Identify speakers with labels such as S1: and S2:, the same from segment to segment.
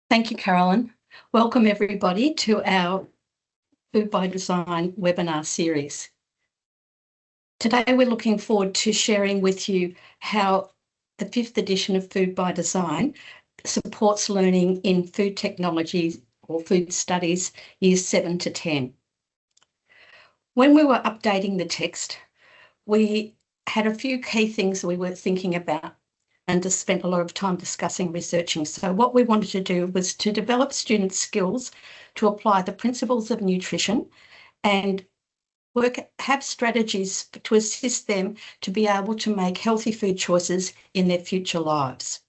S1: Thank you, Carolyn. Welcome everybody to our Food by Design webinar series. Today we're looking forward to sharing with you how the 5th edition of Food by Design supports learning in food technologies or food studies years 7 to 10. When we were updating the text, we had a few key things we were thinking about and just spent a lot of time discussing, researching. So what we wanted to do was to develop students' skills to apply the principles of nutrition and have strategies to assist them to be able to make healthy food choices in their future lives.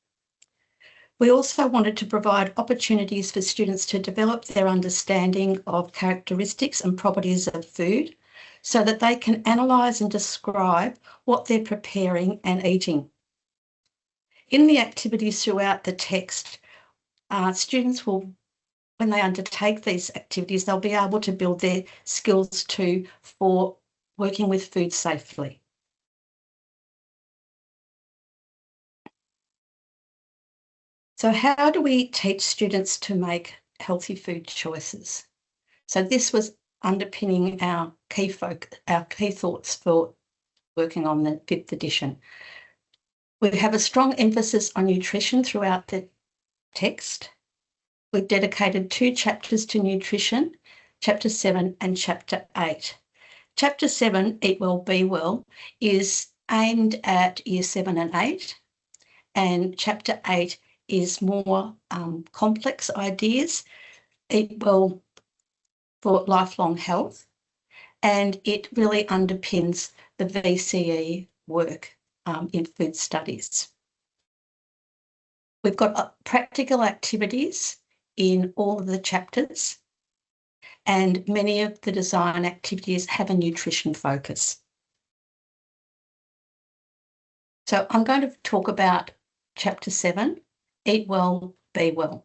S1: We also wanted to provide opportunities for students to develop their understanding of characteristics and properties of food so that they can analyse and describe what they're preparing and eating. In the activities throughout the text, students will, when they undertake these activities, they'll be able to build their skills for working with food safely. So how do we teach students to make healthy food choices? So this was underpinning our key thoughts for working on the 5th edition. We have a strong emphasis on nutrition throughout the text. We've dedicated 2 chapters to nutrition, Chapter 7 and Chapter 8. Chapter 7, Eat Well, Be Well, is aimed at Year 7 and 8, and Chapter 8 is more complex ideas, Eat Well for Lifelong Health, and it really underpins the VCE work in food studies. We've got practical activities in all of the chapters, and many of the design activities have a nutrition focus. So I'm going to talk about Chapter 7, Eat Well, Be Well.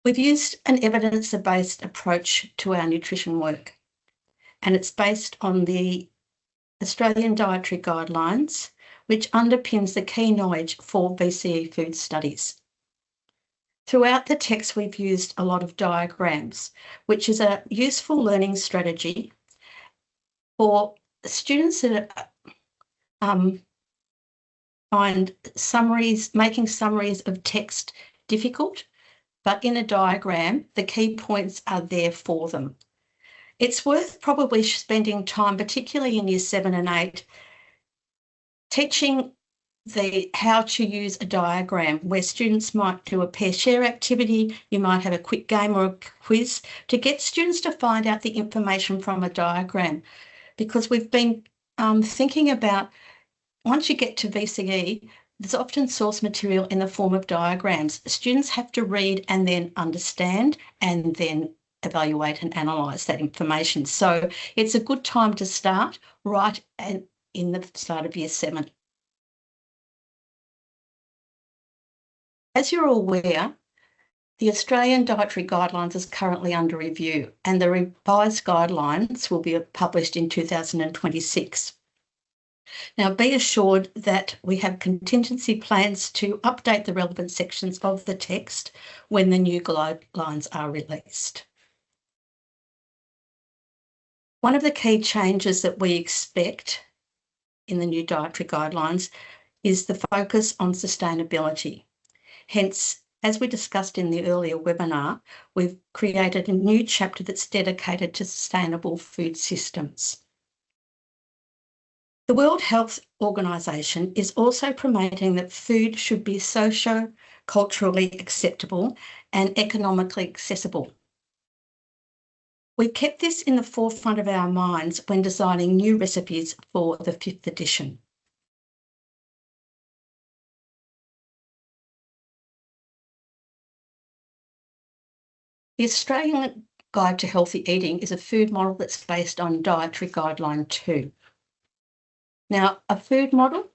S1: We've used an evidence-based approach to our nutrition work, and it's based on the Australian Dietary Guidelines, which underpins the key knowledge for VCE food studies. Throughout the text, we've used a lot of diagrams, which is a useful learning strategy for students that find making summaries of text difficult, but in a diagram, the key points are there for them. It's worth probably spending time, particularly in Year 7 and 8, teaching how to use a diagram where students might do a pair share activity, you might have a quick game or a quiz to get students to find out the information from a diagram. Because we've been thinking about, once you get to VCE, there's often source material in the form of diagrams. Students have to read and then understand and then evaluate and analyse that information. So it's a good time to start right in the start of Year 7. As you're aware, the Australian Dietary Guidelines is currently under review, and the revised guidelines will be published in 2026. Now, be assured that we have contingency plans to update the relevant sections of the text when the new guidelines are released. One of the key changes that we expect in the new dietary guidelines is the focus on sustainability. Hence, as we discussed in the earlier webinar, we've created a new chapter that's dedicated to sustainable food systems. The World Health Organization is also promoting that food should be socio-culturally acceptable and economically accessible. We kept this in the forefront of our minds when designing new recipes for the 5th edition. The Australian Guide to Healthy Eating is a food model that's based on Dietary Guideline 2. Now, a food model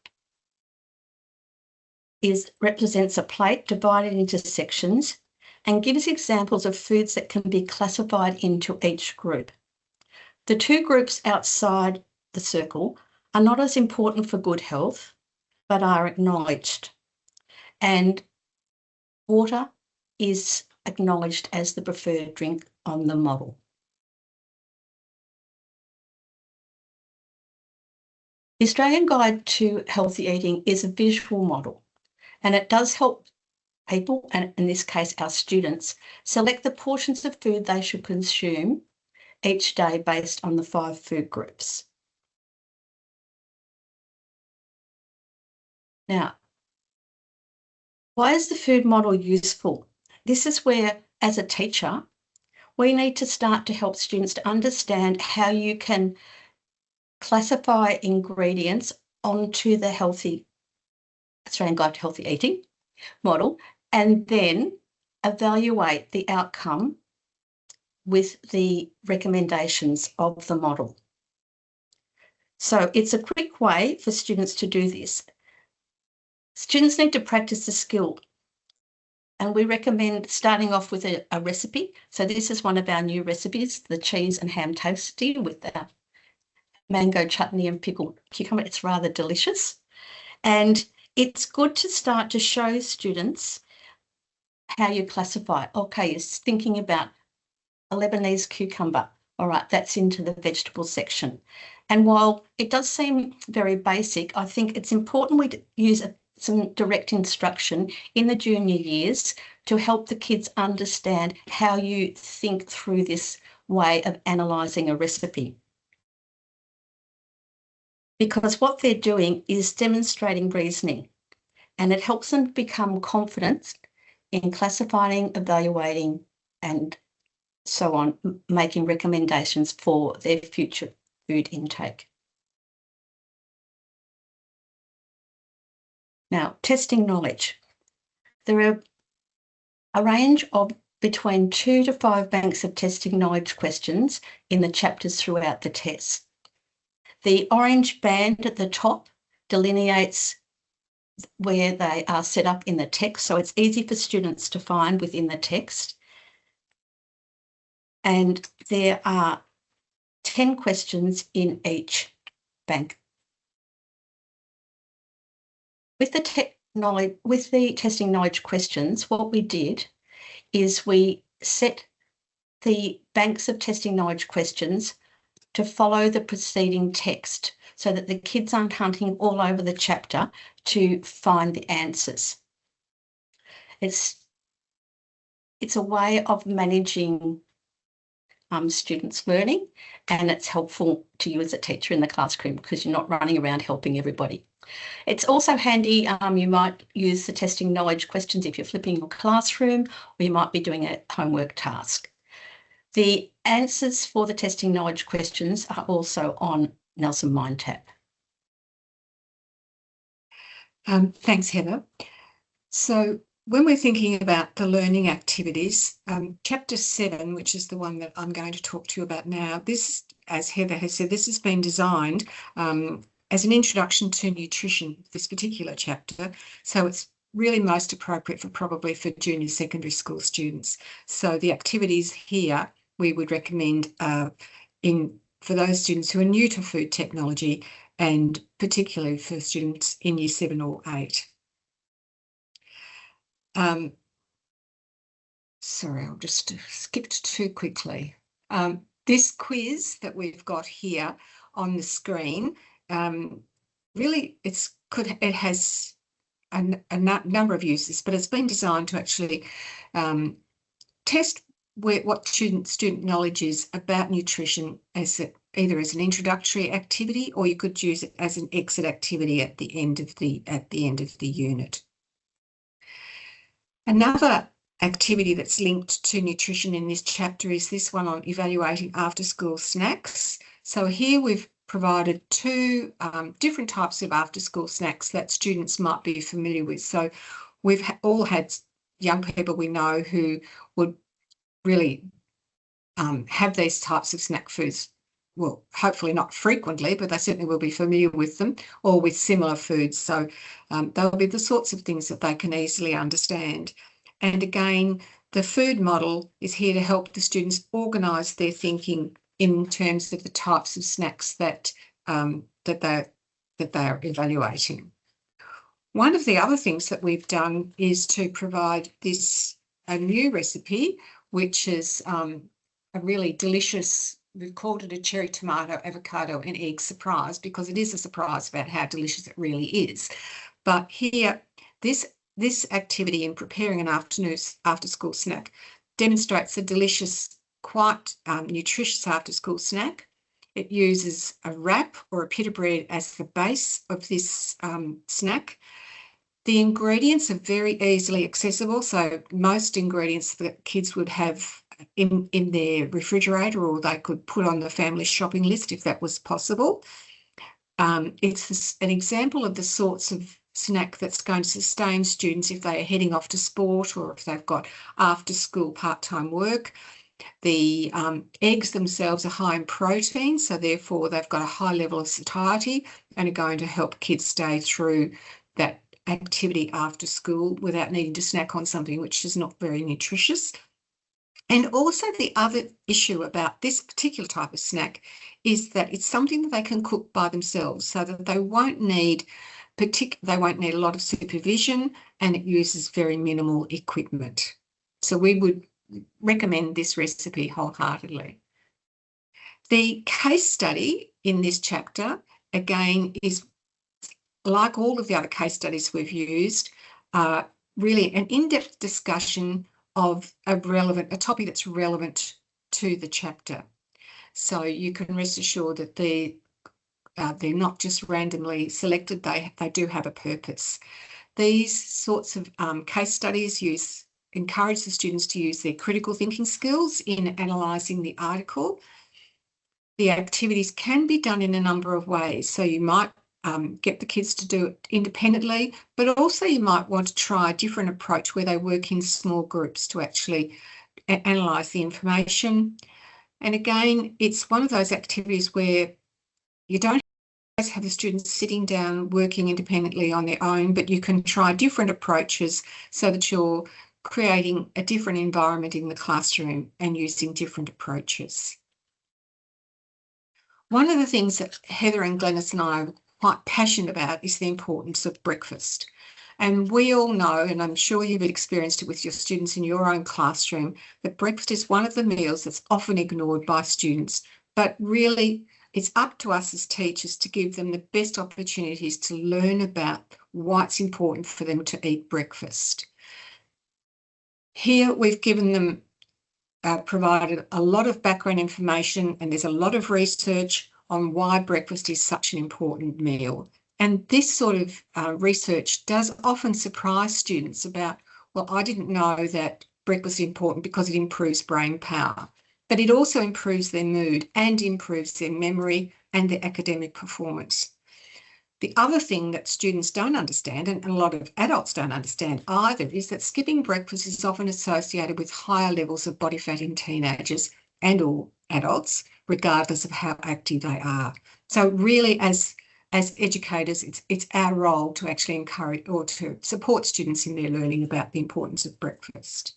S1: represents a plate divided into sections and gives examples of foods that can be classified into each group. The 2 groups outside the circle are not as important for good health, but are acknowledged. and water is acknowledged as the preferred drink on the model. The Australian Guide to Healthy Eating is a visual model, and it does help people, and in this case our students, select the portions of food they should consume each day based on the 5 food groups. Now, why is the food model useful? This is where, as a teacher, we need to start to help students to understand how you can classify ingredients onto the Australian Guide to Healthy Eating model, and then evaluate the outcome with the recommendations of the model. So it's a quick way for students to do this. Students need to practice the skill, and we recommend starting off with a recipe. So this is one of our new recipes, the cheese and ham toasty with the mango chutney and pickled cucumber. It's rather delicious. And it's good to start to show students how you classify. Okay, you're thinking about a Lebanese cucumber. All right, that's into the vegetable section. And while it does seem very basic, I think it's important we use some direct instruction in the junior years to help the kids understand how you think through this way of analysing a recipe. Because what they're doing is demonstrating reasoning, and it helps them become confident in classifying, evaluating, and so on, making recommendations for their future food intake. Now, testing knowledge. There are a range of between 2 to 5 banks of testing knowledge questions in the chapters throughout the test. The orange band at the top delineates where they are set up in the text, so it's easy for students to find within the text. And there are 10 questions in each bank. With the testing knowledge questions, what we did is we set the banks of testing knowledge questions to follow the preceding text so that the kids aren't hunting all over the chapter to find the answers. It's a way of managing students' learning, and it's helpful to you as a teacher in the classroom because you're not running around helping everybody. It's also handy, you might use the testing knowledge questions if you're flipping your classroom, or you might be doing a homework task. The answers for the testing knowledge questions are also on Nelson MindTap.
S2: Thanks, Heather. So when we're thinking about the learning activities, chapter 7, which is the one that I'm going to talk to you about now, this, as Heather has said, this has been designed as an introduction to nutrition, this particular chapter. So it's really most appropriate probably for junior secondary school students. So the activities here we would recommend for those students who are new to food technology, and particularly for students in year 7 or 8. Sorry, I'll just skipped too quickly. This quiz that we've got here on the screen, really it has a number of uses, but it's been designed to actually test what student knowledge is about nutrition either as an introductory activity, or you could use it as an exit activity at the end of the unit. Another activity that's linked to nutrition in this chapter is this one on evaluating after-school snacks. So here we've provided 2 different types of after-school snacks that students might be familiar with. So we've all had young people we know who would really have these types of snack foods. Well, hopefully not frequently, but they certainly will be familiar with them, or with similar foods. So they'll be the sorts of things that they can easily understand. And again, the food model is here to help the students organise their thinking in terms of the types of snacks that they're evaluating. One of the other things that we've done is to provide a new recipe, which is a really delicious, we've called it a cherry tomato, avocado and egg surprise, because it is a surprise about how delicious it really is. But here, this activity in preparing an after-school snack demonstrates a delicious, quite nutritious after-school snack. It uses a wrap or a pita bread as the base of this snack. The ingredients are very easily accessible, so most ingredients that kids would have in their refrigerator, or they could put on the family shopping list if that was possible. It's an example of the sorts of snack that's going to sustain students if they are heading off to sport or if they've got after-school part-time work. The eggs themselves are high in protein, so therefore they've got a high level of satiety and are going to help kids stay through that activity after school without needing to snack on something which is not very nutritious. And also the other issue about this particular type of snack is that it's something that they can cook by themselves, so that they won't need a lot of supervision, and it uses very minimal equipment. So we would recommend this recipe wholeheartedly. The case study in this chapter, again, is like all of the other case studies we've used, really an in-depth discussion of a topic that's relevant to the chapter. So you can rest assured that they're not just randomly selected, they do have a purpose. These sorts of case studies encourage the students to use their critical thinking skills in analysing the article. The activities can be done in a number of ways. So you might get the kids to do it independently, but also you might want to try a different approach where they work in small groups to actually analyse the information. And again, it's one of those activities where you don't always have the students sitting down working independently on their own, but you can try different approaches so that you're creating a different environment in the classroom and using different approaches. One of the things that Heather and Glenys and I are quite passionate about is the importance of breakfast. And we all know, and I'm sure you've experienced it with your students in your own classroom, that breakfast is one of the meals that's often ignored by students. But really, it's up to us as teachers to give them the best opportunities to learn about why it's important for them to eat breakfast. Here we've given them, provided a lot of background information, and there's a lot of research on why breakfast is such an important meal. And this sort of research does often surprise students about, well, I didn't know that breakfast is important because it improves brain power, but it also improves their mood and improves their memory and their academic performance. The other thing that students don't understand, and a lot of adults don't understand either, is that skipping breakfast is often associated with higher levels of body fat in teenagers and all adults, regardless of how active they are. So really, as educators, it's our role to actually encourage or to support students in their learning about the importance of breakfast.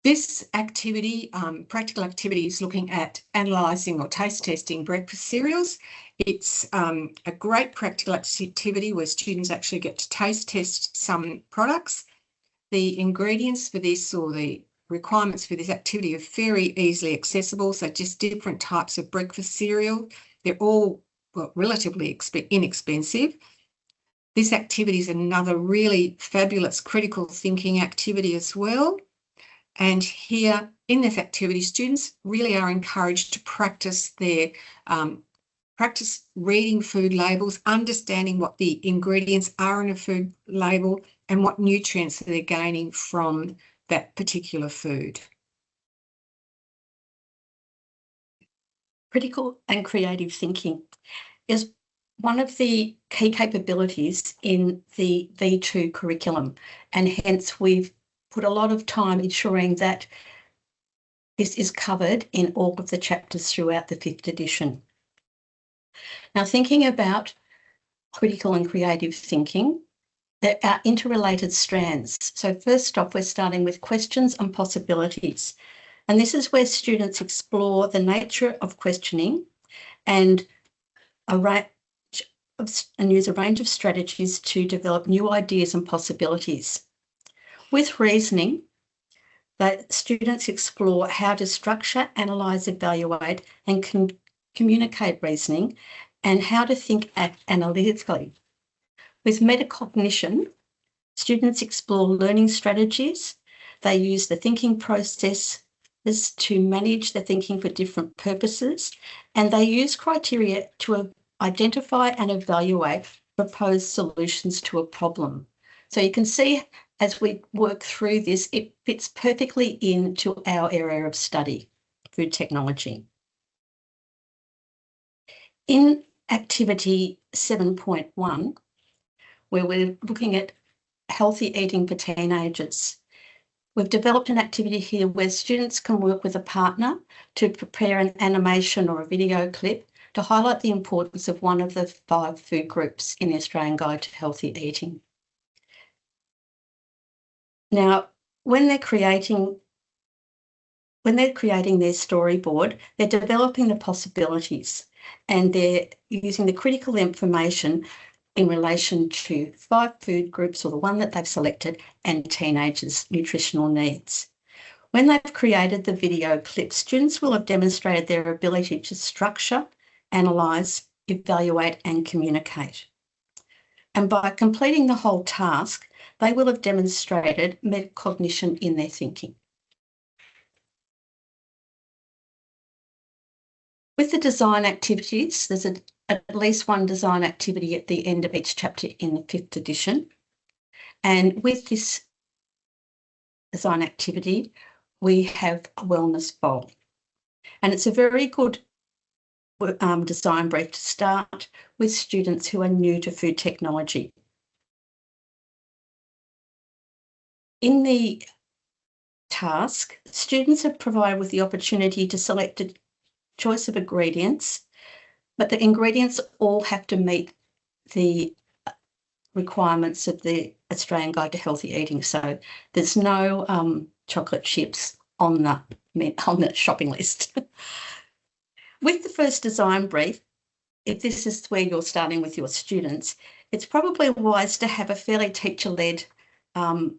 S2: This activity, practical activity, is looking at analysing or taste testing breakfast cereals. It's a great practical activity where students actually get to taste test some products. The ingredients for this, or the requirements for this activity, are very easily accessible, so just different types of breakfast cereal. They're all relatively inexpensive. This activity is another really fabulous critical thinking activity as well. And here in this activity, students really are encouraged to practice reading food labels, understanding what the ingredients are in a food label and what nutrients they're gaining from that particular food.
S1: Critical and creative thinking is one of the key capabilities in the V2 curriculum, and hence we've put a lot of time ensuring that this is covered in all of the chapters throughout the 5th edition. Now, thinking about critical and creative thinking, there are interrelated strands. So first off, we're starting with questions and possibilities. And this is where students explore the nature of questioning and a range and use a range of strategies to develop new ideas and possibilities. With reasoning, that students explore how to structure, analyse, evaluate and communicate reasoning and how to think analytically. With metacognition, students explore learning strategies. They use the thinking process to manage the thinking for different purposes, and they use criteria to identify and evaluate proposed solutions to a problem. So you can see as we work through this, it fits perfectly into our area of study, food technology. In activity 7.1, where we're looking at healthy eating for teenagers, we've developed an activity here where students can work with a partner to prepare an animation or a video clip to highlight the importance of one of the 5 food groups in the Australian Guide to Healthy Eating. Now, when they're creating their storyboard, they're developing the possibilities and they're using the critical information in relation to 5 food groups or the one that they've selected and teenagers' nutritional needs. When they've created the video clip, students will have demonstrated their ability to structure, analyse, evaluate and communicate. And by completing the whole task, they will have demonstrated metacognition in their thinking. With the design activities, there's at least one design activity at the end of each chapter in the 5th edition. And with this design activity, we have a wellness bowl. And it's a very good design brief to start with students who are new to food technology. In the task, students are provided with the opportunity to select a choice of ingredients, but the ingredients all have to meet the requirements of the Australian Guide to Healthy Eating. So there's no chocolate chips on the shopping list. With the first design brief, if this is where you're starting with your students, it's probably wise to have a fairly teacher-led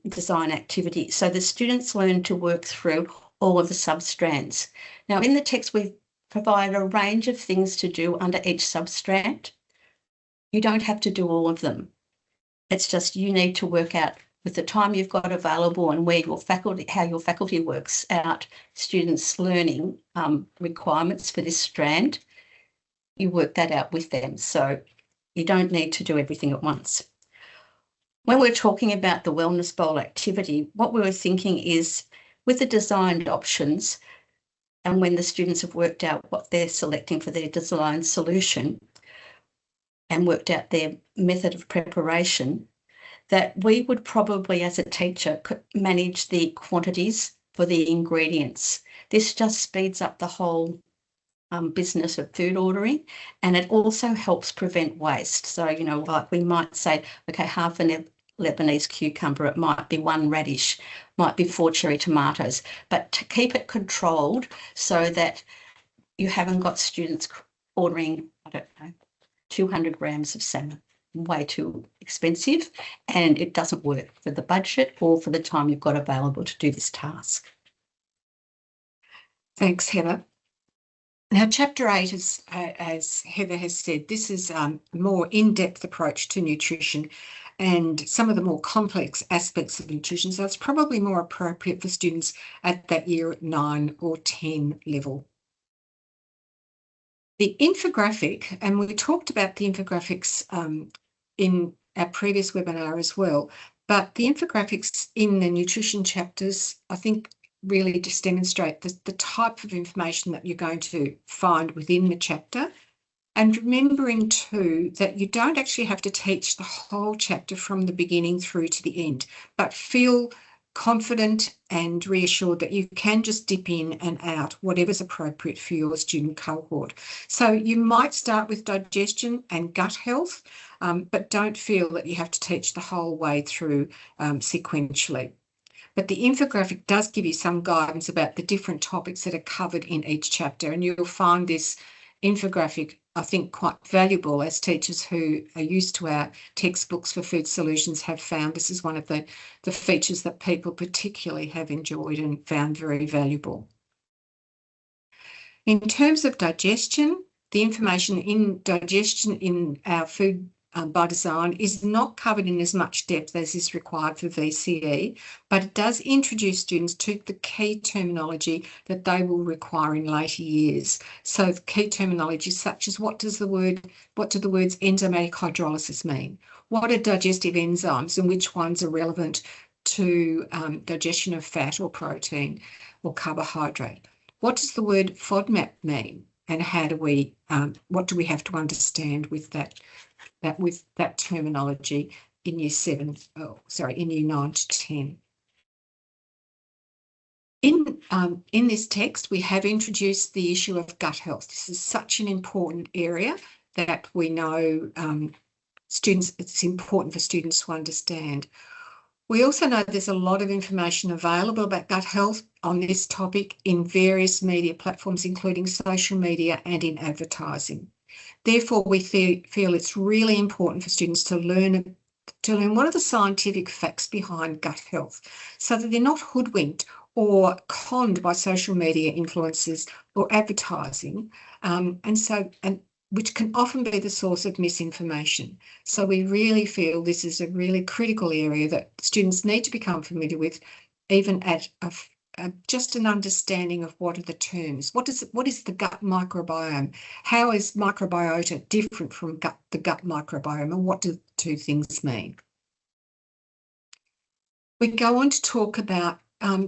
S1: design activity so the students learn to work through all of the substrands. Now, in the text, we've provided a range of things to do under each substrand. You don't have to do all of them. It's just you need to work out with the time you've got available and how your faculty works out students' learning requirements for this strand. You work that out with them. So you don't need to do everything at once. When we're talking about the Wellness Bowl activity, what we were thinking is with the designed options and when the students have worked out what they're selecting for their design solution and worked out their method of preparation, that we would probably, as a teacher, manage the quantities for the ingredients. This just speeds up the whole business of food ordering, and it also helps prevent waste. So, like we might say, okay, half an Lebanese cucumber, it might be 1 radish, might be 4 cherry tomatoes, but to keep it controlled so that you haven't got students ordering, 200 grams of salmon. Way too expensive, and it doesn't work for the budget or for the time you've got available to do this task.
S2: Thanks, Heather. Now, Chapter 8, as Heather has said, this is a more in-depth approach to nutrition and some of the more complex aspects of nutrition, so it's probably more appropriate for students at that year 9 or 10 level. The infographic, and we talked about the infographics in our previous webinar as well, but the infographics in the nutrition chapters, I think, really just demonstrate the type of information that you're going to find within the chapter. And remembering too that you don't actually have to teach the whole chapter from the beginning through to the end, but feel confident and reassured that you can just dip in and out whatever's appropriate for your student cohort. So you might start with digestion and gut health, but don't feel that you have to teach the whole way through sequentially. But the infographic does give you some guidance about the different topics that are covered in each chapter, and you'll find this infographic I think, quite valuable as teachers who are used to our textbooks for food solutions have found this is one of the features that people particularly have enjoyed and found very valuable. In terms of digestion, the information in digestion in our food by design is not covered in as much depth as is required for VCE, but it does introduce students to the key terminology that they will require in later years. So the key terminology such as what do the words enzymatic hydrolysis mean? What are digestive enzymes and which ones are relevant to digestion of fat or protein or carbohydrate? What does the word FODMAP mean? And how do we, what do we have to understand with that terminology in year 9 to 10? In this text, we have introduced the issue of gut health. This is such an important area that we know it's important for students to understand. We also know there's a lot of information available about gut health on this topic in various media platforms, including social media and in advertising. Therefore, we feel it's really important for students to learn what are the scientific facts behind gut health so that they're not hoodwinked or conned by social media influencers or advertising, which can often be the source of misinformation. So we really feel this is a really critical area that students need to become familiar with, even at just an understanding of what are the terms. What is the gut microbiome? How is microbiota different from the gut microbiome, and what do two things mean? We go on to talk about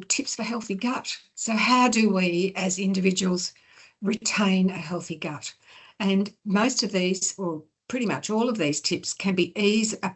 S2: tips for healthy gut. So how do we as individuals retain a healthy gut? And most of these, or pretty much all of these tips, can be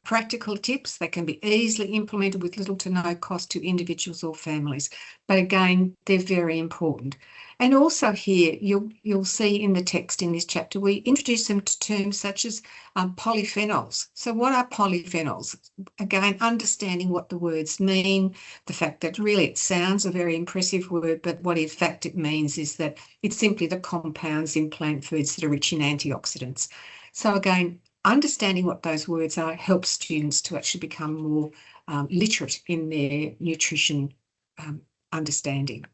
S2: practical tips. They can be easily implemented with little to no cost to individuals or families. But again, they're very important. And also here, you'll see in the text in this chapter, we introduce them to terms such as polyphenols. So what are polyphenols? Again, understanding what the words mean, the fact that really it sounds a very impressive word, but what in fact it means is that it's simply the compounds in plant foods that are rich in antioxidants. So again, understanding what those words are helps students to actually become more literate in their nutrition understanding.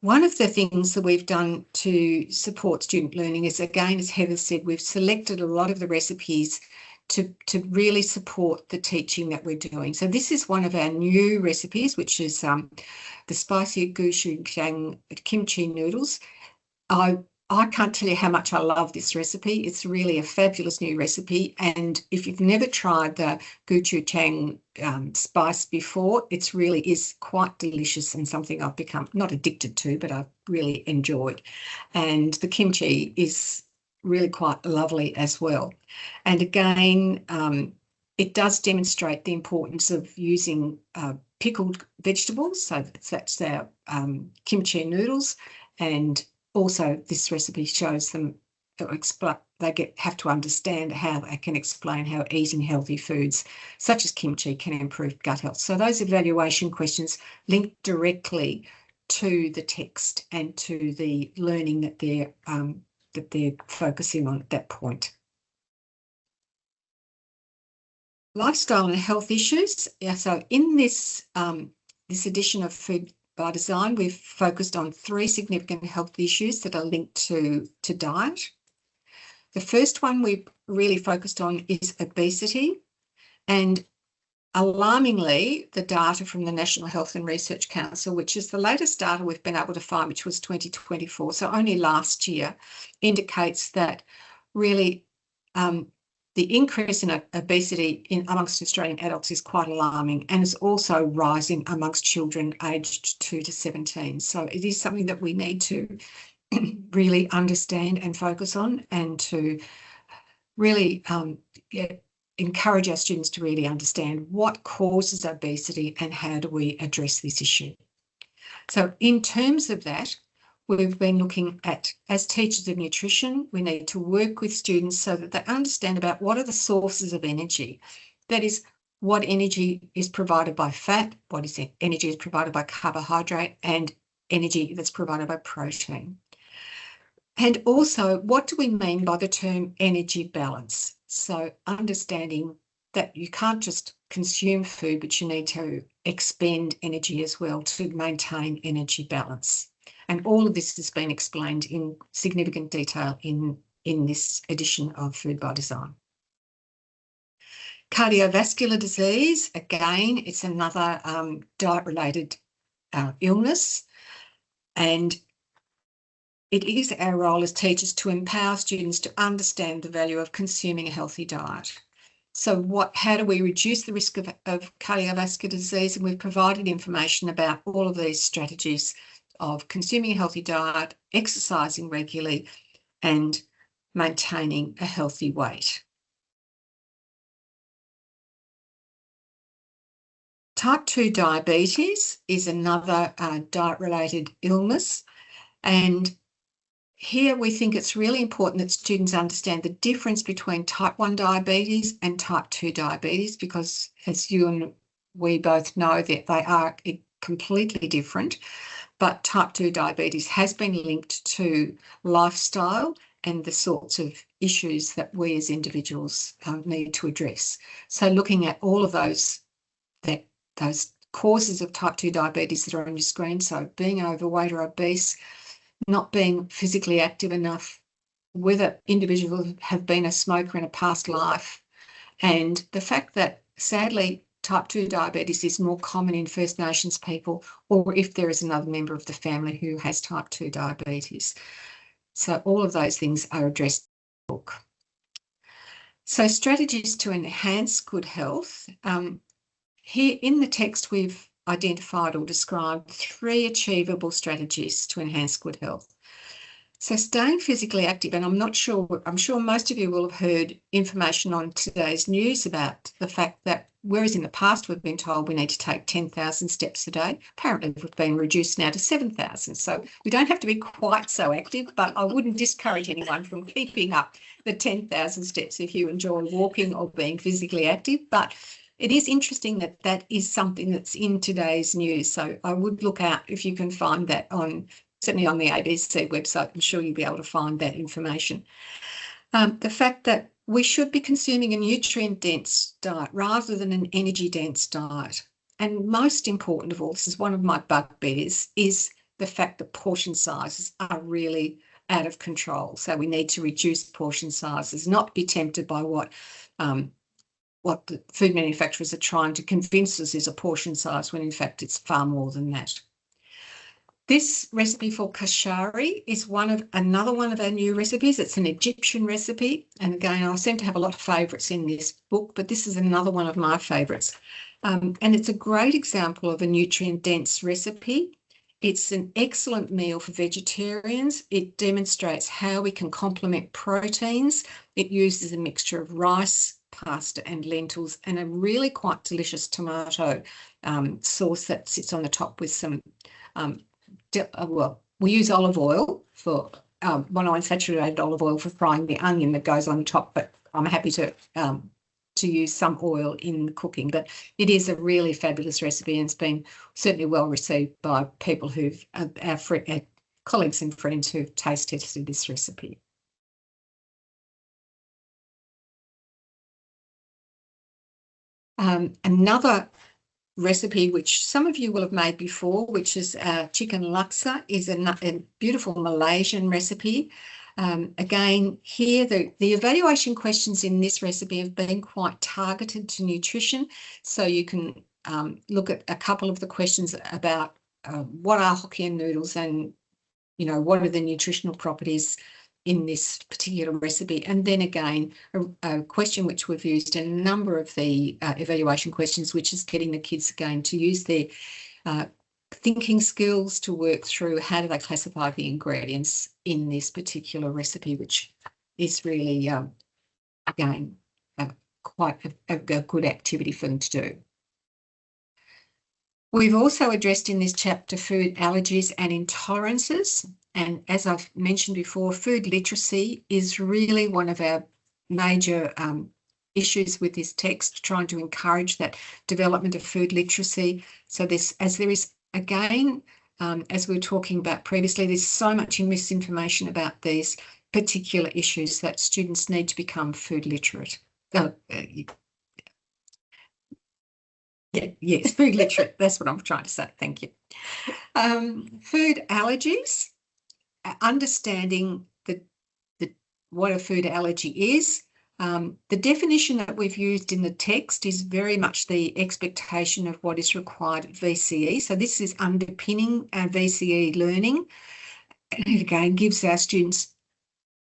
S2: One of the things that we've done to support student learning is, again, as Heather said, we've selected a lot of the recipes to really support the teaching that we're doing. So this is one of our new recipes, which is the spicy gochujang kimchi noodles. I can't tell you how much I love this recipe. It's really a fabulous new recipe. And if you've never tried the gochujang spice before, it really is quite delicious and something I've become not addicted to, but I've really enjoyed. And the kimchi is really quite lovely as well. And again, it does demonstrate the importance of using pickled vegetables. So that's our kimchi noodles. And also, this recipe shows them, have to understand how they can explain how eating healthy foods, such as kimchi, can improve gut health. So those evaluation questions link directly to the text and to the learning that they're focusing on at that point. Lifestyle and health issues. Yeah, so in this edition of Food by Design, we've focused on 3 significant health issues that are linked to diet. The first one we've really focused on is obesity, and alarmingly, the data from the National Health and Research Council, which is the latest data we've been able to find, which was 2024, so only last year, indicates that really the increase in obesity amongst Australian adults is quite alarming, and is also rising amongst children aged 2 to 17. So it is something that we need to really understand and focus on, and to really encourage our students to really understand what causes obesity and how do we address this issue. So in terms of that, we've been looking at, as teachers of nutrition, we need to work with students so that they understand about what are the sources of energy. That is, what energy is provided by fat, what is energy is provided by carbohydrate, and energy that's provided by protein. And also, what do we mean by the term energy balance? So understanding that you can't just consume food, but you need to expend energy as well to maintain energy balance. And all of this has been explained in significant detail in this edition of Food by Design. Cardiovascular disease, again, it's another diet-related illness, and it is our role as teachers to empower students to understand the value of consuming a healthy diet. So how do we reduce the risk of cardiovascular disease? And we've provided information about all of these strategies of consuming a healthy diet, exercising regularly, and maintaining a healthy weight. Type 2 diabetes is another diet-related illness, and here we think it's really important that students understand the difference between type 1 diabetes and type 2 diabetes, because as you and we both know that they are completely different, but type 2 diabetes has been linked to lifestyle and the sorts of issues that we as individuals need to address. So looking at all of those causes of type 2 diabetes that are on your screen, so being overweight or obese, not being physically active enough, whether individuals have been a smoker in a past life, and the fact that sadly type 2 diabetes is more common in First Nations people, or if there is another member of the family who has type 2 diabetes. So all of those things are addressed in the book. So strategies to enhance good health. Here in the text, we've identified or described 3 achievable strategies to enhance good health. So staying physically active, and I'm sure most of you will have heard information on today's news about the fact that whereas in the past we've been told we need to take 10,000 steps a day, apparently we've been reduced now to 7,000. So we don't have to be quite so active, but I wouldn't discourage anyone from keeping up the 10,000 steps if you enjoy walking or being physically active. But it is interesting that that is something that's in today's news. So I would look out if you can find that certainly on the ABC website. I'm sure you'll be able to find that information. The fact that we should be consuming a nutrient-dense diet rather than an energy-dense diet. And most important of all, this is one of my bugbears, is the fact that portion sizes are really out of control. So we need to reduce portion sizes, not be tempted by what the food manufacturers are trying to convince us is a portion size, when in fact it's far more than that. This recipe for kashari is another one of our new recipes. It's an Egyptian recipe. And again, I seem to have a lot of favourites in this book, but this is another one of my favourites. And it's a great example of a nutrient-dense recipe. It's an excellent meal for vegetarians. It demonstrates how we can complement proteins. It uses a mixture of rice, pasta and lentils, and a really quite delicious tomato sauce that sits on the top with some, we use olive oil for monounsaturated olive oil for frying the onion that goes on top, but I'm happy to use some oil in cooking. But it is a really fabulous recipe, and it's been certainly well received by people our colleagues and friends who've taste tested this recipe. Another recipe which some of you will have made before, which is chicken laksa, is a beautiful Malaysian recipe. Again, here the evaluation questions in this recipe have been quite targeted to nutrition, so you can look at a couple of the questions about what are Hokkien noodles, and what are the nutritional properties in this particular recipe. And then again, a question which we've used in a number of the evaluation questions, which is getting the kids again to use their thinking skills to work through how do they classify the ingredients in this particular recipe, which is really, again, quite a good activity for them to do. We've also addressed in this chapter food allergies and intolerances. And as I've mentioned before, food literacy is really one of our major issues with this text, trying to encourage that development of food literacy. So there is, again, as we were talking about previously, there's so much misinformation about these particular issues that students need to become food literate. Yes, food literate. That's what I'm trying to say. Thank you. Food allergies, understanding what a food allergy is. The definition that we've used in the text is very much the expectation of what is required at VCE. So this is underpinning our VCE learning. And it again gives our students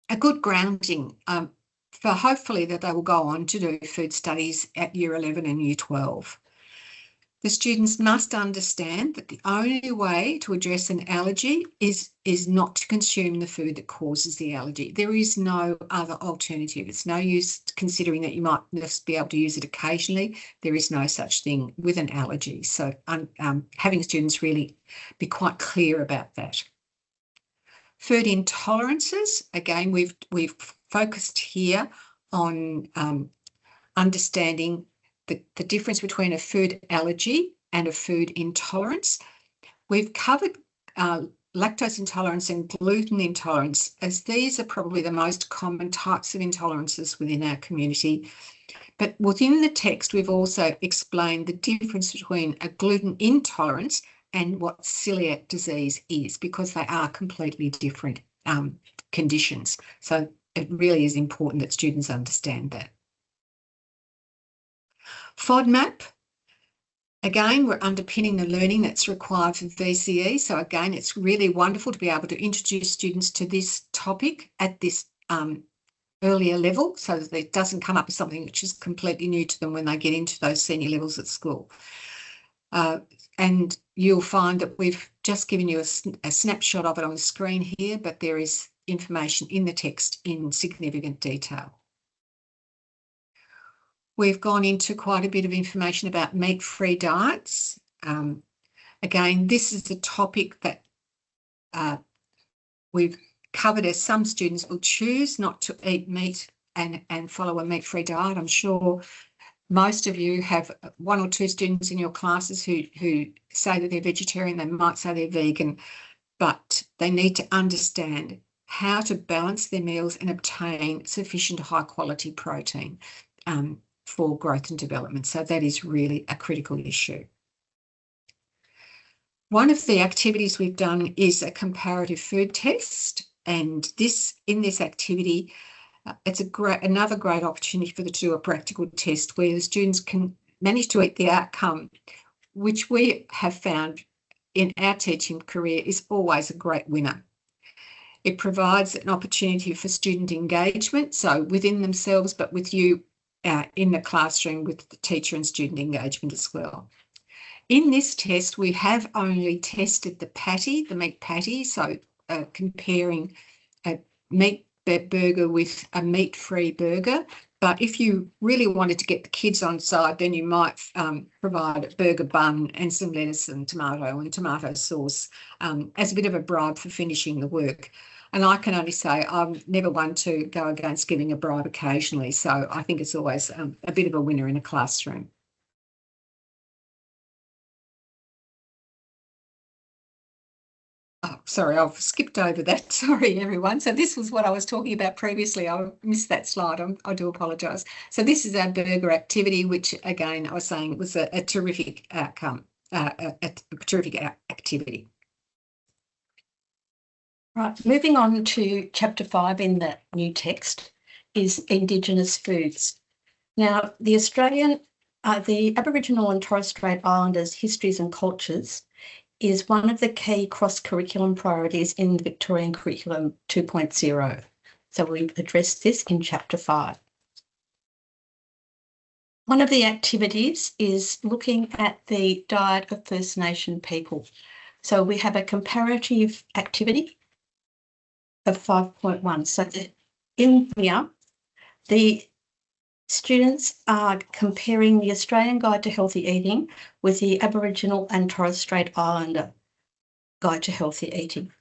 S2: a good grounding for hopefully that they will go on to do food studies at Year 11 and Year 12. The students must understand that the only way to address an allergy is not to consume the food that causes the allergy. There is no other alternative. It's no use considering that you might just be able to use it occasionally. There is no such thing with an allergy. So having students really be quite clear about that. Food intolerances, again, we've focused here on understanding the difference between a food allergy and a food intolerance. We've covered lactose intolerance and gluten intolerance, as these are probably the most common types of intolerances within our community. But within the text, we've also explained the difference between a gluten intolerance and what celiac disease is, because they are completely different conditions. So it really is important that students understand that. FODMAP, again, we're underpinning the learning that's required for VCE. So again, it's really wonderful to be able to introduce students to this topic at this earlier level, so that it doesn't come up as something which is completely new to them when they get into those senior levels at school. And you'll find that we've just given you a snapshot of it on the screen here, but there is information in the text in significant detail. We've gone into quite a bit of information about meat-free diets. Again, this is a topic that we've covered, as some students will choose not to eat meat and follow a meat-free diet. I'm sure most of you have one or two students in your classes who say that they're vegetarian. They might say they're vegan, but they need to understand how to balance their meals and obtain sufficient high-quality protein for growth and development. So that is really a critical issue. One of the activities we've done is a comparative food test, and in this activity, it's another great opportunity for them to do a practical test where the students can manage to eat the outcome, which we have found in our teaching career is always a great winner. It provides an opportunity for student engagement, so within themselves, but with you in the classroom, with the teacher and student engagement as well. In this test, we have only tested the meat patty, so comparing a meat burger with a meat-free burger. But if you really wanted to get the kids on side, then you might provide a burger bun and some lettuce and tomato sauce as a bit of a bribe for finishing the work. And I can only say I'm never one to go against giving a bribe occasionally, so I think it's always a bit of a winner in a classroom. Oh, sorry, I've skipped over that. Sorry, everyone. So this was what I was talking about previously. I missed that slide. I do apologise. So this is our burger activity, which, again, I was saying was a terrific outcome, a terrific activity.
S1: Right, moving on to chapter 5 in the new text is Indigenous foods. Now, the Aboriginal and Torres Strait Islanders' histories and cultures is one of the key cross-curriculum priorities in the Victorian Curriculum 2.0. So we've addressed this in chapter 5. One of the activities is looking at the diet of First Nation people. So we have a comparative activity of 5.1. So in here, the students are comparing the Australian Guide to Healthy Eating with the Aboriginal and Torres Strait Islander Guide to Healthy Eating.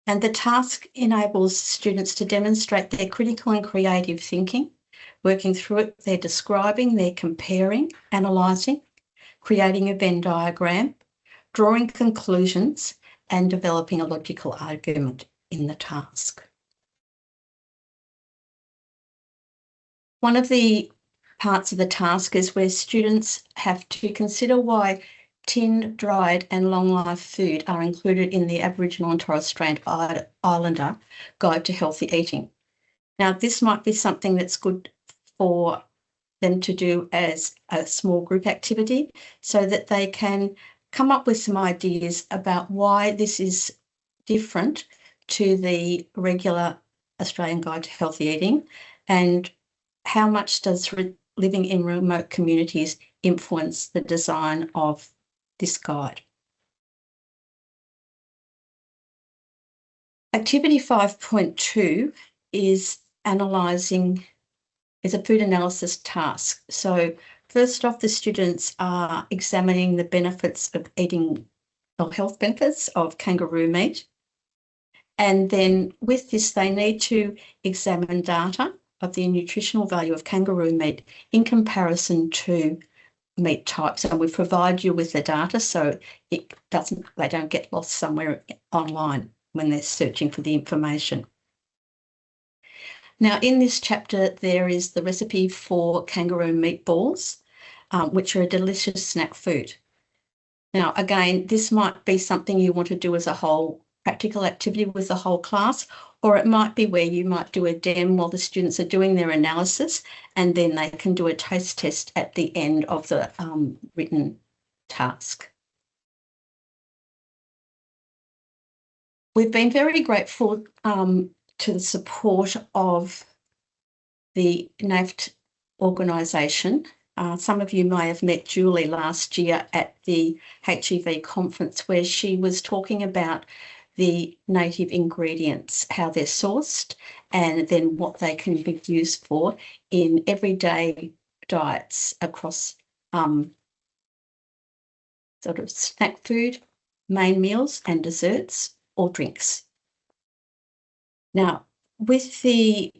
S1: And the task enables students to demonstrate their critical and creative thinking. Working through it, they're describing, they're comparing, analysing, creating a Venn diagram, drawing conclusions, and developing a logical argument in the task. One of the parts of the task is where students have to consider why tinned, dried and long-life food are included in the Aboriginal and Torres Strait Islander Guide to Healthy Eating. Now, this might be something that's good for them to do as a small group activity so that they can come up with some ideas about why this is different to the regular Australian Guide to Healthy Eating, and how much does living in remote communities influence the design of this guide. Activity 5.2 is a food analysis task. So first off, the students are examining the benefits of eating, or health benefits of kangaroo meat. And then with this, they need to examine data of the nutritional value of kangaroo meat in comparison to meat types. And we provide you with the data so they don't get lost somewhere online when they're searching for the information. Now, in this chapter, there is the recipe for kangaroo meatballs, which are a delicious snack food. Now, again, this might be something you want to do as a whole practical activity with the whole class, or it might be where you might do a dem while the students are doing their analysis, and then they can do a taste test at the end of the written task. We've been very grateful to the support of the NAFT organisation. Some of you may have met Julie last year at the HEV conference where she was talking about the native ingredients, how they're sourced, and then what they can be used for in everyday diets across sort of snack food, main meals and desserts or drinks. Now, with the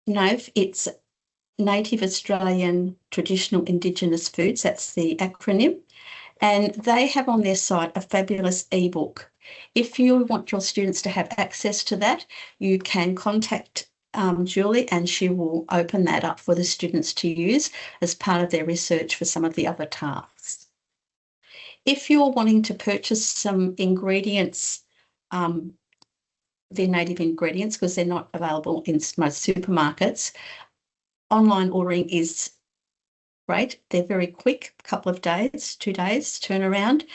S1: NAF, it's Native Australian Traditional Indigenous Foods, that's the acronym, and they have on their site a fabulous ebook. If you want your students to have access to that, you can contact Julie and she will open that up for the students to use as part of their research for some of the other tasks. If you're wanting to purchase some ingredients, they're native ingredients because they're not available in most supermarkets, online ordering is great. They're very quick, a couple of days, 2 days turnaround,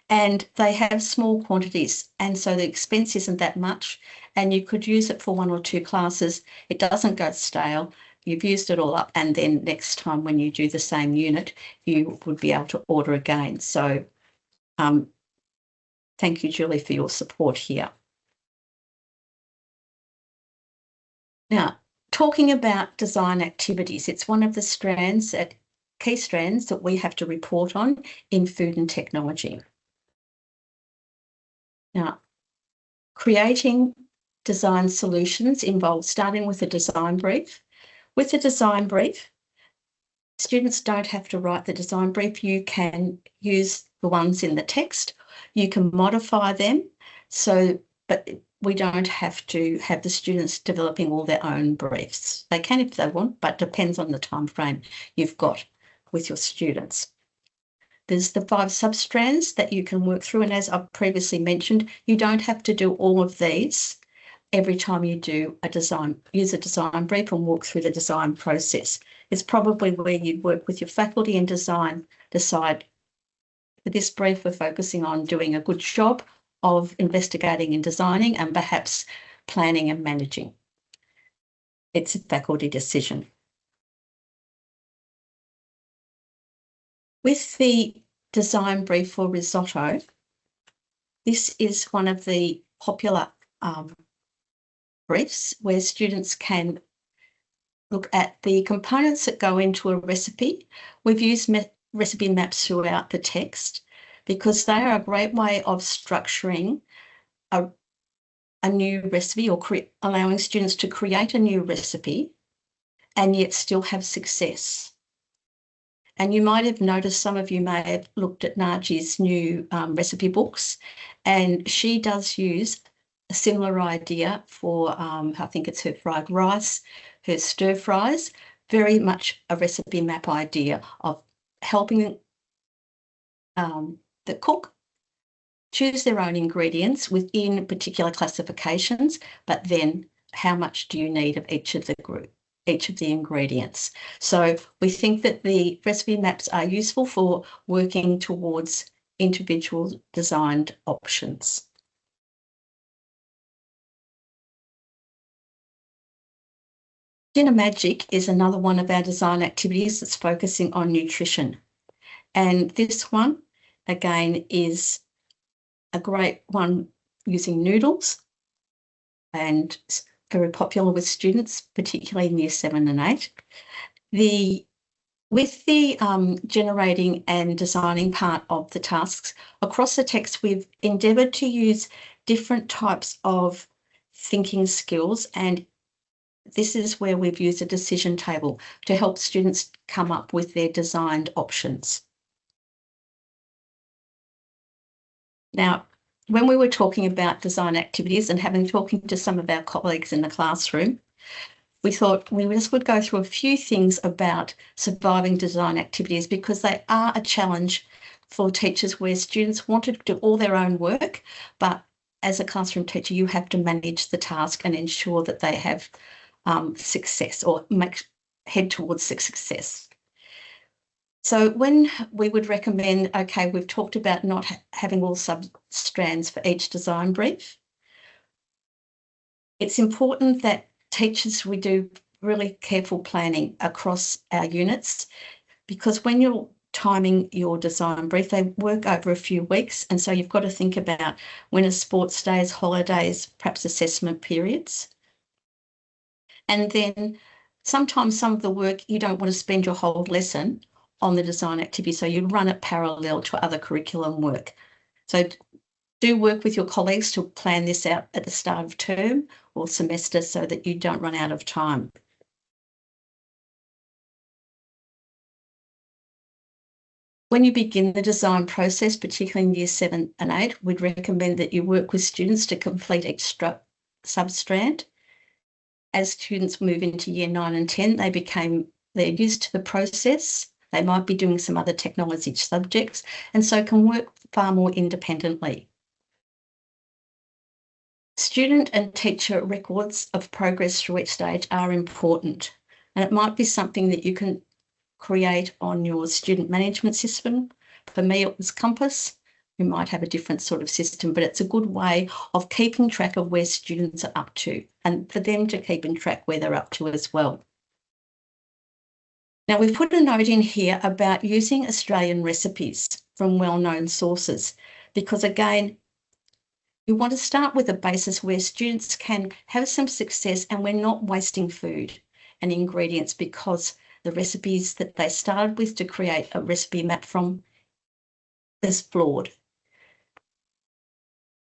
S1: and they have small quantities. And so the expense isn't that much, and you could use it for 1 or 2 classes. It doesn't go stale. You've used it all up, and then next time when you do the same unit, you would be able to order again. So thank you, Julie, for your support here. Now, talking about design activities, it's one of the key strands that we have to report on in food and technology. Now, creating design solutions involves starting with a design brief. With a design brief, students don't have to write the design brief. You can use the ones in the text. You can modify them, but we don't have to have the students developing all their own briefs. They can if they want, but depends on the time frame you've got with your students. There's the 5 substrands that you can work through, and as I've previously mentioned, you don't have to do all of these every time you do use a design brief and walk through the design process. It's probably where you'd work with your faculty and decide for this brief we're focusing on doing a good job of investigating and designing and perhaps planning and managing. It's a faculty decision. With the design brief for risotto, this is one of the popular briefs where students can look at the components that go into a recipe. We've used recipe maps throughout the text because they are a great way of structuring a new recipe or allowing students to create a new recipe and yet still have success. And you might have noticed, some of you may have looked at Naji's new recipe books, and she does use a similar idea for, I think it's her fried rice, her stir fries, very much a recipe map idea of helping the cook choose their own ingredients within particular classifications, but then how much do you need of each of the ingredients. So we think that the recipe maps are useful for working towards individual designed options. Dinner Magic is another one of our design activities that's focusing on nutrition. And this one, again, is a great one using noodles, and very popular with students, particularly in Year 7 and 8. With the generating and designing part of the tasks, across the text, we've endeavoured to use different types of thinking skills, and this is where we've used a decision table to help students come up with their designed options. Now, when we were talking about design activities and talking to some of our colleagues in the classroom, we thought we just would go through a few things about surviving design activities, because they are a challenge for teachers where students want to do all their own work, but as a classroom teacher, you have to manage the task and ensure that they have success, or head towards success. So when we would recommend, okay, we've talked about not having all sub-strands for each design brief. It's important that teachers, we do really careful planning across our units, because when you're timing your design brief, they work over a few weeks. And so you've got to think about when are sports days, holidays, perhaps assessment periods. And then sometimes some of the work, you don't want to spend your whole lesson on the design activity, so you run it parallel to other curriculum work. So do work with your colleagues to plan this out at the start of term or semester so that you don't run out of time. When you begin the design process, particularly in Year 7 and 8, we'd recommend that you work with students to complete each sub-strand. As students move into Year 9 and 10, they're used to the process. They might be doing some other technology subjects, and so can work far more independently. Student and teacher records of progress through each stage are important, and it might be something that you can create on your student management system. For me, it was Compass. You might have a different sort of system, but it's a good way of keeping track of where students are up to, and for them to keep in track where they're up to as well. Now, we've put a note in here about using Australian recipes from well-known sources, because again, you want to start with a basis where students can have some success and we're not wasting food and ingredients because the recipes that they started with to create a recipe map from is flawed.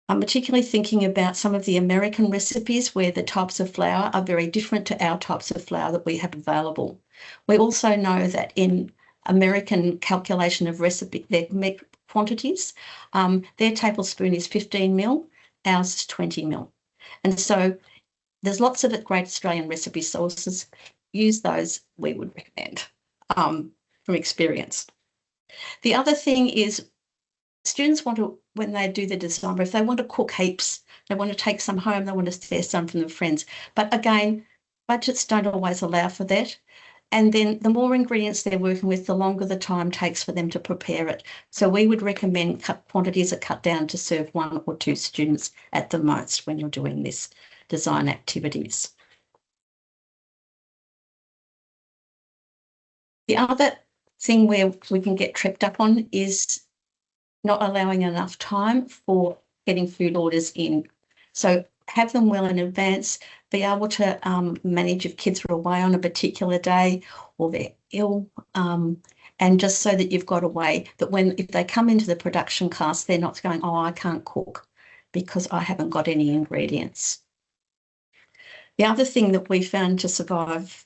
S1: I'm particularly thinking about some of the American recipes where the types of flour are very different to our types of flour that we have available. We also know that in American calculation of their quantities, their tablespoon is 15 ml, ours is 20 ml. And so there's lots of great Australian recipe sources. Use those, we would recommend from experience. The other thing is, students want to, when they do the design brief, they want to cook heaps. They want to take some home. They want to share some from their friends. But again, budgets don't always allow for that. And then the more ingredients they're working with, the longer the time takes for them to prepare it. So we would recommend quantities are cut down to serve 1 or 2 students at the most when you're doing this design activities. The other thing where we can get tripped up on is not allowing enough time for getting food orders in. So have them well in advance, be able to manage if kids are away on a particular day or they're ill, and just so that you've got a way that if they come into the production class, they're not going, oh, I can't cook because I haven't got any ingredients. The other thing that we found to survive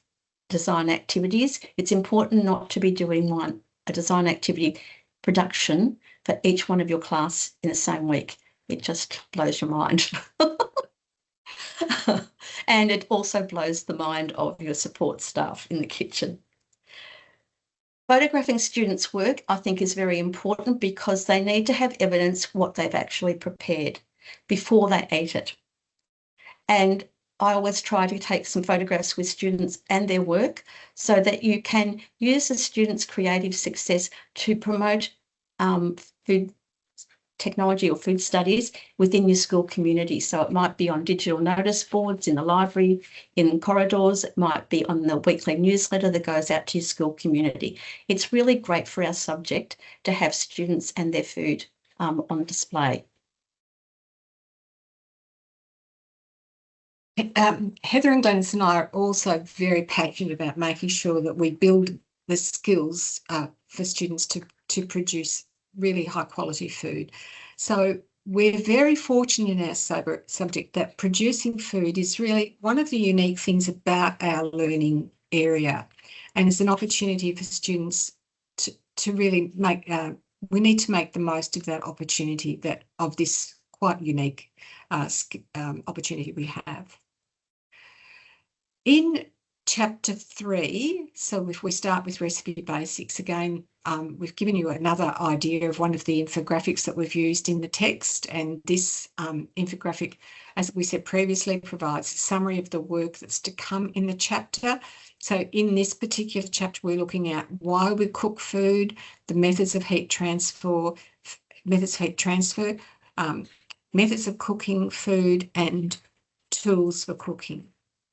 S1: design activities, it's important not to be doing one a design activity production for each one of your class in the same week. It just blows your mind. And it also blows the mind of your support staff in the kitchen. Photographing students' work, I think, is very important because they need to have evidence what they've actually prepared before they eat it. And I always try to take some photographs with students and their work so that you can use the students' creative success to promote food technology or food studies within your school community. So it might be on digital notice boards in the library, in corridors, it might be on the weekly newsletter that goes out to your school community. It's really great for our subject to have students and their food on display.
S2: Heather and Glenys and I are also very passionate about making sure that we build the skills for students to produce really high quality food. So we're very fortunate in our subject that producing food is really one of the unique things about our learning area, and it's an opportunity for students to really make, we need to make the most of that opportunity, of this quite unique opportunity we have. In chapter 3, so if we start with recipe basics, again, we've given you another idea of one of the infographics that we've used in the text, and this infographic, as we said previously, provides a summary of the work that's to come in the chapter. So in this particular chapter, we're looking at why we cook food, the methods of heat transfer, methods of cooking food, and tools for cooking.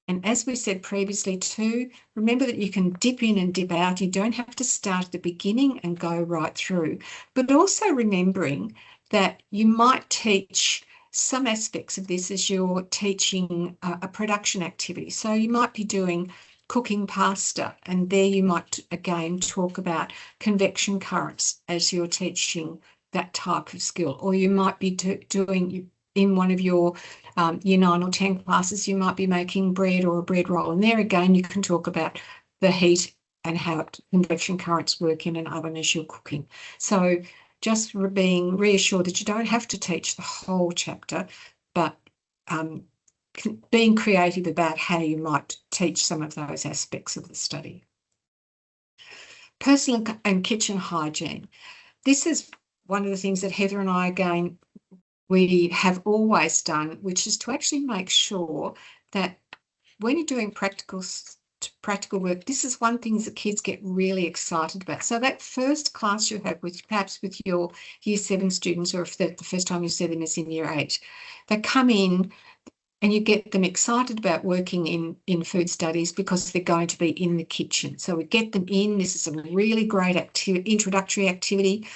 S2: And as we said previously too, remember that you can dip in and dip out. You don't have to start at the beginning and go right through, but also remembering that you might teach some aspects of this as you're teaching a production activity. So you might be doing cooking pasta, and there you might again talk about convection currents as you're teaching that type of skill, or you might be doing in one of your year 9 or 10 classes, you might be making bread or a bread roll. And there again, you can talk about the heat and how convection currents work in an oven as you're cooking. So just being reassured that you don't have to teach the whole chapter, but being creative about how you might teach some of those aspects of the study. Personal and kitchen hygiene. This is one of the things that Heather and I, again, we have always done, which is to actually make sure that when you're doing practical work, this is one thing that kids get really excited about. So that first class you have with perhaps with your year 7 students, or if the first time you see them is in year 8, they come in and you get them excited about working in food studies because they're going to be in the kitchen. So we get them in. This is a really great introductory activity.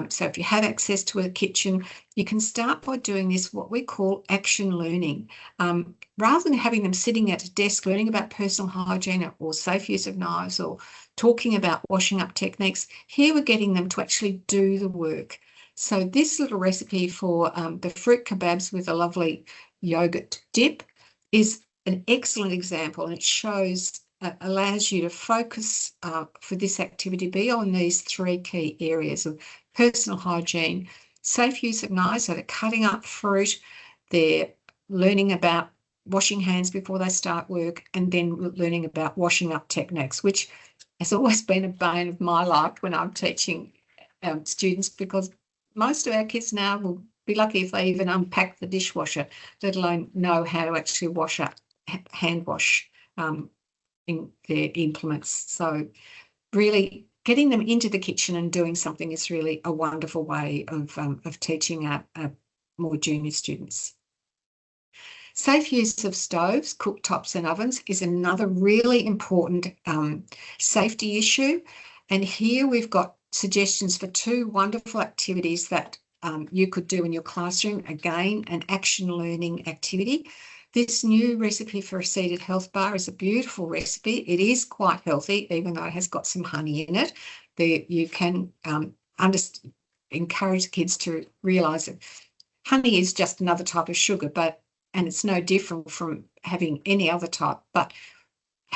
S2: So if you have access to a kitchen, you can start by doing this, what we call action learning. Rather than having them sitting at a desk learning about personal hygiene or safe use of knives or talking about washing up techniques, here we're getting them to actually do the work. So this little recipe for the fruit kebabs with a lovely yogurt dip is an excellent example, and it shows allows you to focus for this activity be on these 3 key areas of personal hygiene, safe use of knives, so they're cutting up fruit, they're learning about washing hands before they start work, and then learning about washing up techniques, which has always been a bane of my life when I'm teaching students, because most of our kids now will be lucky if they even unpack the dishwasher, let alone know how to actually wash up, hand wash in their implements. So really getting them into the kitchen and doing something is really a wonderful way of teaching our more junior students. Safe use of stoves, cooktops and ovens is another really important safety issue. And here we've got suggestions for 2 wonderful activities that you could do in your classroom. Again, an action learning activity. This new recipe for a seeded health bar is a beautiful recipe. It is quite healthy, even though it has got some honey in it. You can encourage kids to realise that honey is just another type of sugar, and it's no different from having any other type. But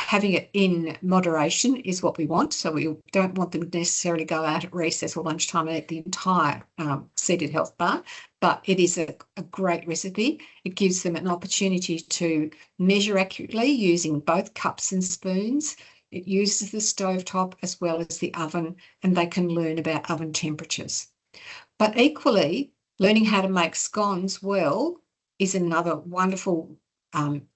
S2: having it in moderation is what we want. So we don't want them to necessarily go out at recess or lunchtime and eat the entire seeded health bar, but it is a great recipe. It gives them an opportunity to measure accurately using both cups and spoons. It uses the stovetop as well as the oven, and they can learn about oven temperatures. But equally, learning how to make scones well is another wonderful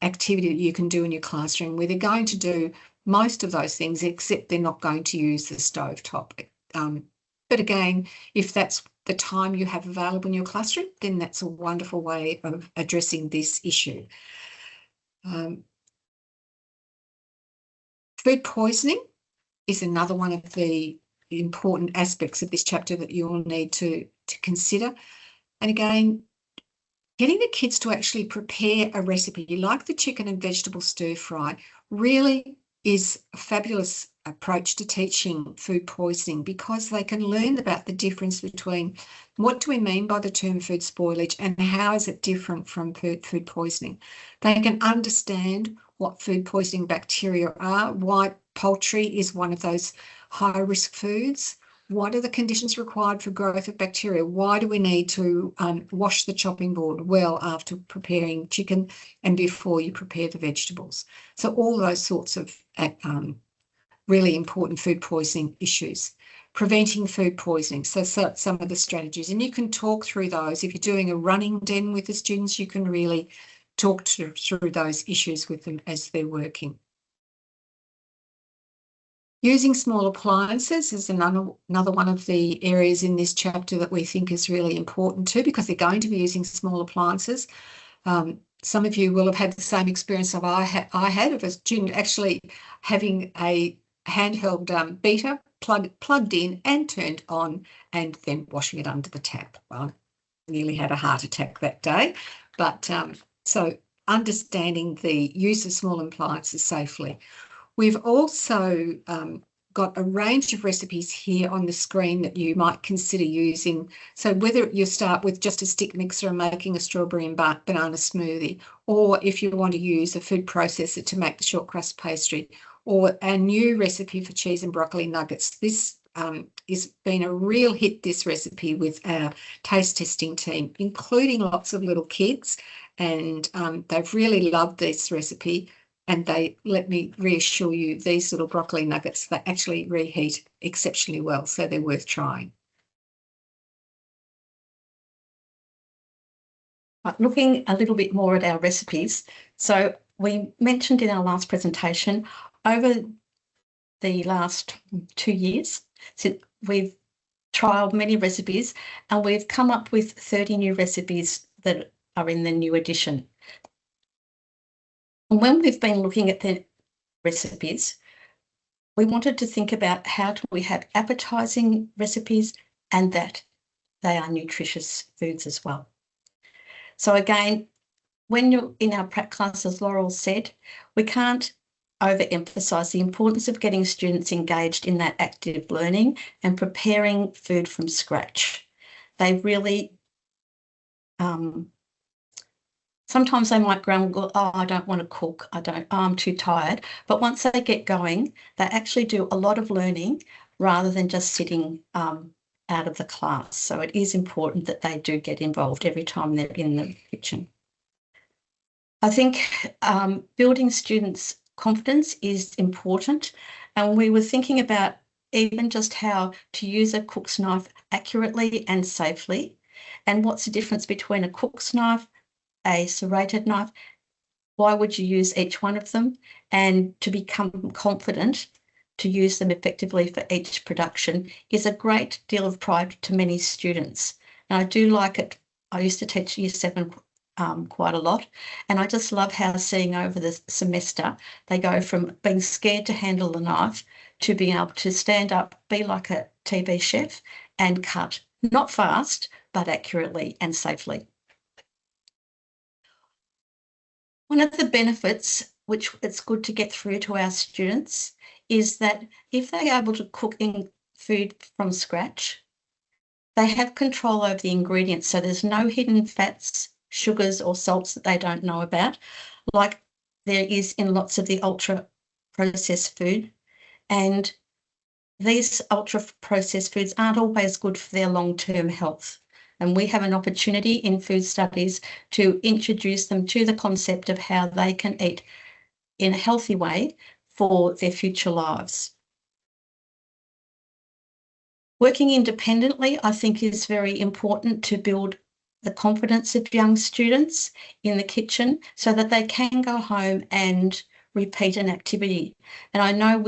S2: activity that you can do in your classroom, where they're going to do most of those things, except they're not going to use the stovetop. But again, if that's the time you have available in your classroom, then that's a wonderful way of addressing this issue. Food poisoning is another one of the important aspects of this chapter that you will need to consider. And again, getting the kids to actually prepare a recipe like the chicken and vegetable stir fry really is a fabulous approach to teaching food poisoning, because they can learn about the difference between what do we mean by the term food spoilage and how is it different from food poisoning. They can understand what food poisoning bacteria are, why poultry is one of those high-risk foods. What are the conditions required for growth of bacteria? Why do we need to wash the chopping board well after preparing chicken and before you prepare the vegetables? So all those sorts of really important food poisoning issues. Preventing food poisoning, so some of the strategies. And you can talk through those. If you're doing a running den with the students, you can really talk through those issues with them as they're working. Using small appliances is another one of the areas in this chapter that we think is really important too, because they're going to be using small appliances. Some of you will have had the same experience that I had of a student actually having a handheld beater plugged in and turned on and then washing it under the tap. Well, I nearly had a heart attack that day. But so understanding the use of small appliances safely. We've also got a range of recipes here on the screen that you might consider using. So whether you start with just a stick mixer and making a strawberry and banana smoothie, or if you want to use a food processor to make the short crust pastry, or a new recipe for cheese and broccoli nuggets. This has been a real hit, this recipe, with our taste testing team, including lots of little kids, and they've really loved this recipe. And let me reassure you, these little broccoli nuggets, they actually reheat exceptionally well, so they're worth trying.
S1: Looking a little bit more at our recipes. So we mentioned in our last presentation, over the last 2 years, we've trialled many recipes and we've come up with 30 new recipes that are in the new edition. And when we've been looking at the recipes, we wanted to think about how do we have appetising recipes and that they are nutritious foods as well. So again, when you're in our prep class, as Laurel said, we can't overemphasise the importance of getting students engaged in that active learning and preparing food from scratch. They really sometimes they might grumble, oh, I don't want to cook, I'm too tired. But once they get going, they actually do a lot of learning rather than just sitting out of the class. So it is important that they do get involved every time they're in the kitchen. I think building students' confidence is important. And we were thinking about even just how to use a cook's knife accurately and safely. And what's the difference between a cook's knife, a serrated knife, why would you use each one of them, and to become confident to use them effectively for each production is a great deal of pride to many students. And I do like it. I used to teach Year 7 quite a lot, and I just love how seeing over the semester they go from being scared to handle the knife to being able to stand up, be like a TV chef and cut, not fast, but accurately and safely. One of the benefits, which it's good to get through to our students, is that if they're able to cook in food from scratch, they have control over the ingredients. So there's no hidden fats, sugars or salts that they don't know about, like there is in lots of the ultra processed food, and these ultra-processed foods aren't always good for their long-term health. And we have an opportunity in food studies to introduce them to the concept of how they can eat in a healthy way for their future lives. Working independently, I think, is very important to build the confidence of young students in the kitchen so that they can go home and repeat an activity. And I know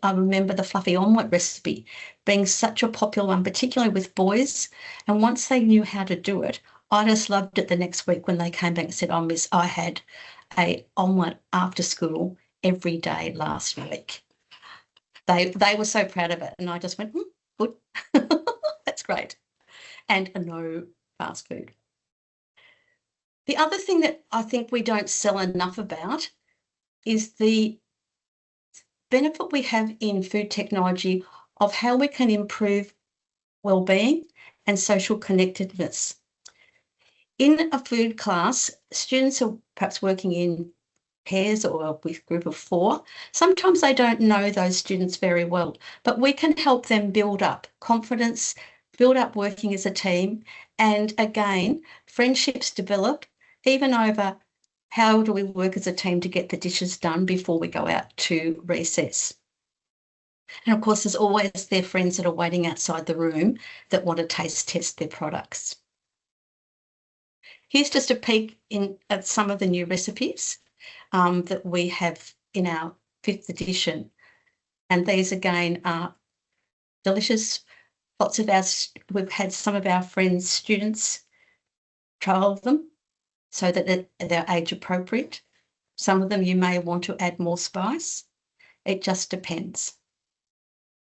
S1: I remember the fluffy omelette recipe being such a popular one, particularly with boys. And once they knew how to do it, I just loved it the next week when they came back and said, "Oh, Miss, I had a omelette after school every day last week." They were so proud of it. And I just went, good. That's great. And no fast food. The other thing that I think we don't sell enough about is the benefit we have in food technology of how we can improve well-being and social connectedness. In a food class, students are perhaps working in pairs or with a group of 4. Sometimes they don't know those students very well, but we can help them build up confidence, build up working as a team, and again, friendships develop even over how do we work as a team to get the dishes done before we go out to recess. And of course, there's always their friends that are waiting outside the room that want to taste test their products. Here's just a peek at some of the new recipes that we have in our 5th edition. And these again are delicious. We've had some of our friends, students, trial them so that they're age appropriate. Some of them you may want to add more spice. It just depends.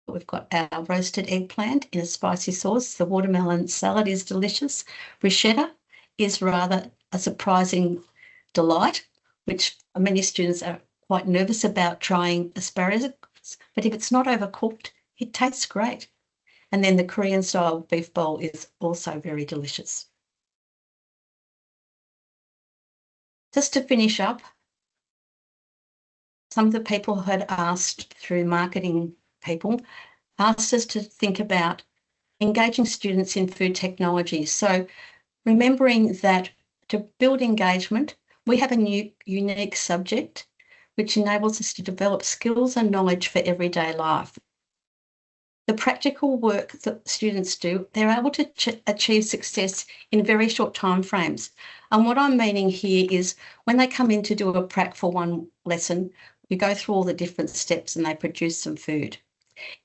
S1: We've got our roasted eggplant in a spicy sauce. The watermelon salad is delicious. Bruschetta is rather a surprising delight, which many students are quite nervous about trying asparagus, but if it's not overcooked, it tastes great. And then the Korean style beef bowl is also very delicious. Just to finish up, some of the people who had asked through marketing people asked us to think about engaging students in food technology. So remembering that to build engagement, we have a new unique subject which enables us to develop skills and knowledge for everyday life. The practical work that students do, they're able to achieve success in very short time frames. And what I'm meaning here is when they come in to do a prac for one lesson, we go through all the different steps and they produce some food.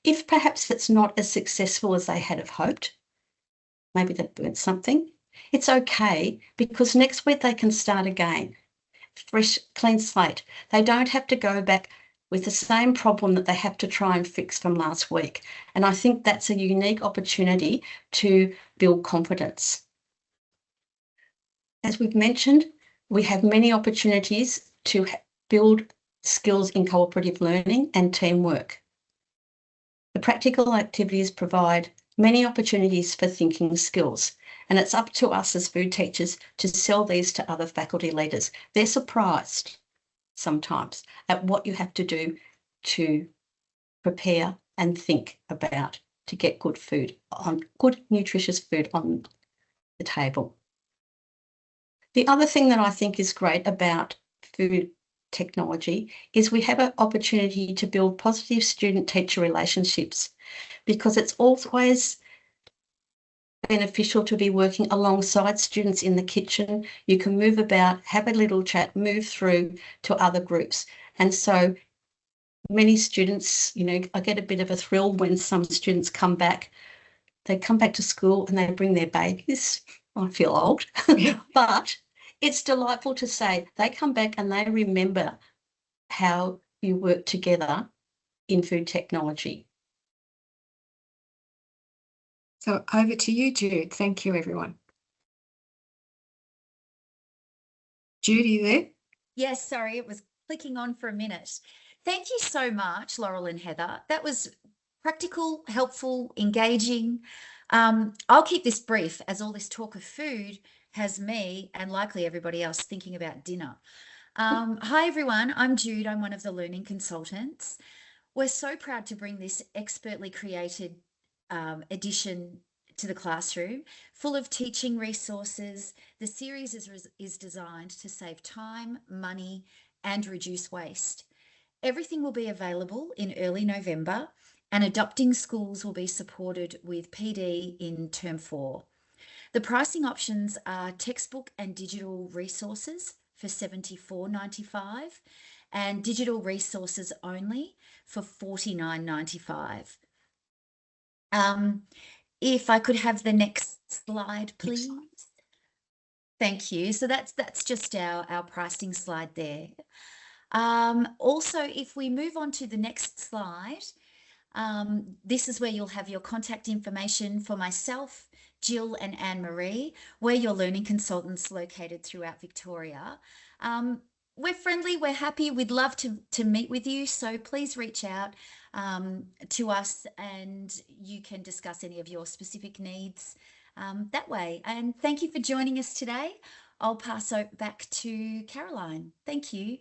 S1: If perhaps that's not as successful as they had have hoped, maybe they've burnt something, it's okay because next week they can start again. Fresh, clean slate. They don't have to go back with the same problem that they have to try and fix from last week. And I think that's a unique opportunity to build confidence. As we've mentioned, we have many opportunities to build skills in cooperative learning and teamwork. The practical activities provide many opportunities for thinking skills, and it's up to us as food teachers to sell these to other faculty leaders. They're surprised sometimes at what you have to do to prepare and think about to get good food good nutritious food on the table. The other thing that I think is great about food technology is we have an opportunity to build positive student-teacher relationships because it's always beneficial to be working alongside students in the kitchen. You can move about, have a little chat, move through to other groups. And so many students, I get a bit of a thrill when some students come back. They come back to school and they bring their babies. I feel old, but it's delightful to say they come back and they remember how you work together in food technology.
S2: So over to you, Jude. Thank you, everyone. Jude, are you there?
S3: Yes, sorry, it was clicking on for a minute. Thank you so much, Laurel and Heather. That was practical, helpful, engaging. I'll keep this brief as all this talk of food has me and likely everybody else thinking about dinner. Hi, everyone. I'm Jude. I'm one of the learning consultants. We're so proud to bring this expertly created edition to the classroom, full of teaching resources. The series is designed to save time, money, and reduce waste. Everything will be available in early November, and adopting schools will be supported with PD in term 4. The pricing options are textbook and digital resources for $74.95 and digital resources only for $49.95. If I could have the next slide, please. Thank you. So that's just our pricing slide there. Also, if we move on to the next slide, this is where you'll have your contact information for myself, Jill and Anne-Marie. We're your learning consultants located throughout Victoria. We're friendly, we're happy, we'd love to meet with you. So please reach out to us and you can discuss any of your specific needs that way. And thank you for joining us today. I'll pass back to Caroline. Thank you.